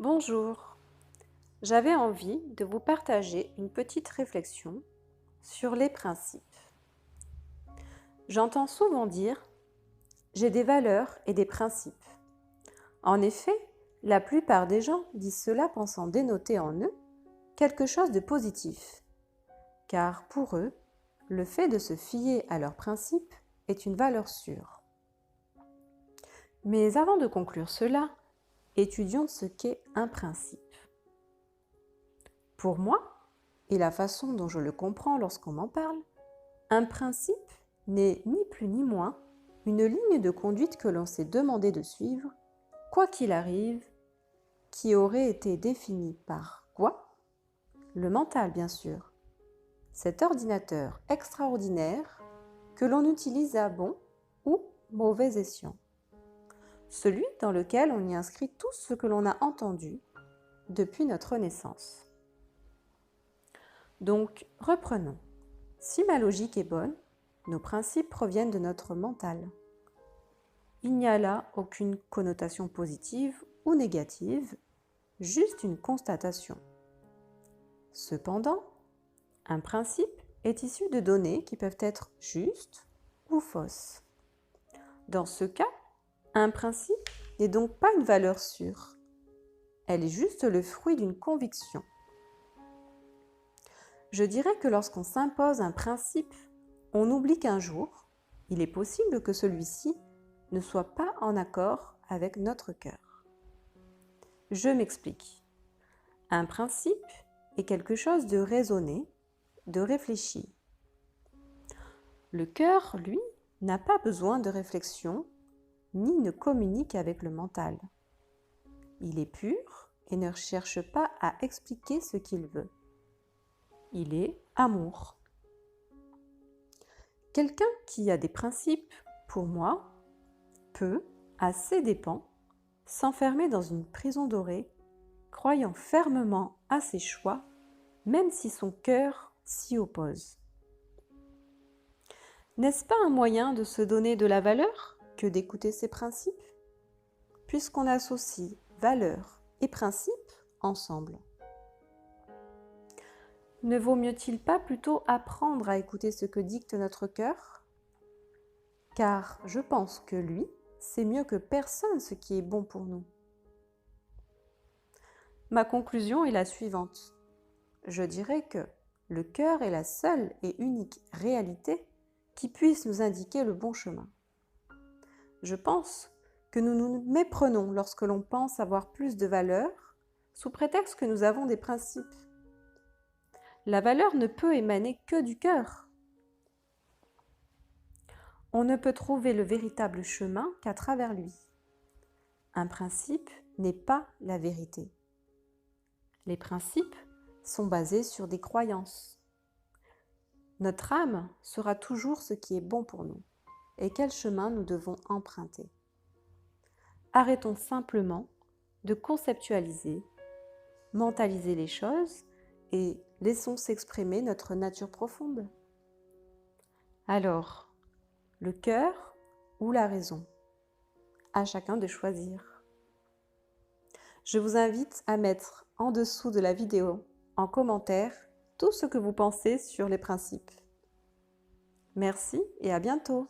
Bonjour, j'avais envie de vous partager une petite réflexion sur les principes. J'entends souvent dire « j'ai des valeurs et des principes ». En effet, la plupart des gens disent cela pensant dénoter en eux quelque chose de positif, car pour eux, le fait de se fier à leurs principes est une valeur sûre. Mais avant de conclure cela, étudions ce qu'est un principe. Pour moi, et la façon dont je le comprends lorsqu'on m'en parle, un principe n'est ni plus ni moins une ligne de conduite que l'on s'est demandé de suivre, quoi qu'il arrive, qui aurait été définie par quoi? Le mental, bien sûr. Cet ordinateur extraordinaire que l'on utilise à bon ou mauvais escient. Celui dans lequel on y inscrit tout ce que l'on a entendu depuis notre naissance. Donc, reprenons. Si ma logique est bonne, nos principes proviennent de notre mental. Il n'y a là aucune connotation positive ou négative, juste une constatation. Cependant, un principe est issu de données qui peuvent être justes ou fausses. Dans ce cas, un principe n'est donc pas une valeur sûre. Elle est juste le fruit d'une conviction. Je dirais que lorsqu'on s'impose un principe, on oublie qu'un jour, il est possible que celui-ci ne soit pas en accord avec notre cœur. Je m'explique. Un principe est quelque chose de raisonné, de réfléchi. Le cœur, lui, n'a pas besoin de réflexion, ni ne communique avec le mental. Il est pur et ne cherche pas à expliquer ce qu'il veut. Il est amour. Quelqu'un qui a des principes, pour moi, peut, à ses dépens, s'enfermer dans une prison dorée, croyant fermement à ses choix, même si son cœur s'y oppose. N'est-ce pas un moyen de se donner de la valeur que d'écouter ses principes, puisqu'on associe valeur et principe ensemble? Ne vaut mieux-il pas plutôt apprendre à écouter ce que dicte notre cœur? Car je pense que lui sait mieux que personne ce qui est bon pour nous. Ma conclusion est la suivante. Je dirais que le cœur est la seule et unique réalité qui puisse nous indiquer le bon chemin. Je pense que nous nous méprenons lorsque l'on pense avoir plus de valeur sous prétexte que nous avons des principes. La valeur ne peut émaner que du cœur. On ne peut trouver le véritable chemin qu'à travers lui. Un principe n'est pas la vérité. Les principes sont basés sur des croyances. Notre âme saura toujours ce qui est bon pour nous et quel chemin nous devons emprunter. Arrêtons simplement de conceptualiser, mentaliser les choses et laissons s'exprimer notre nature profonde. Alors, le cœur ou la raison? À chacun de choisir. Je vous invite à mettre en dessous de la vidéo, en commentaire, tout ce que vous pensez sur les principes. Merci et à bientôt!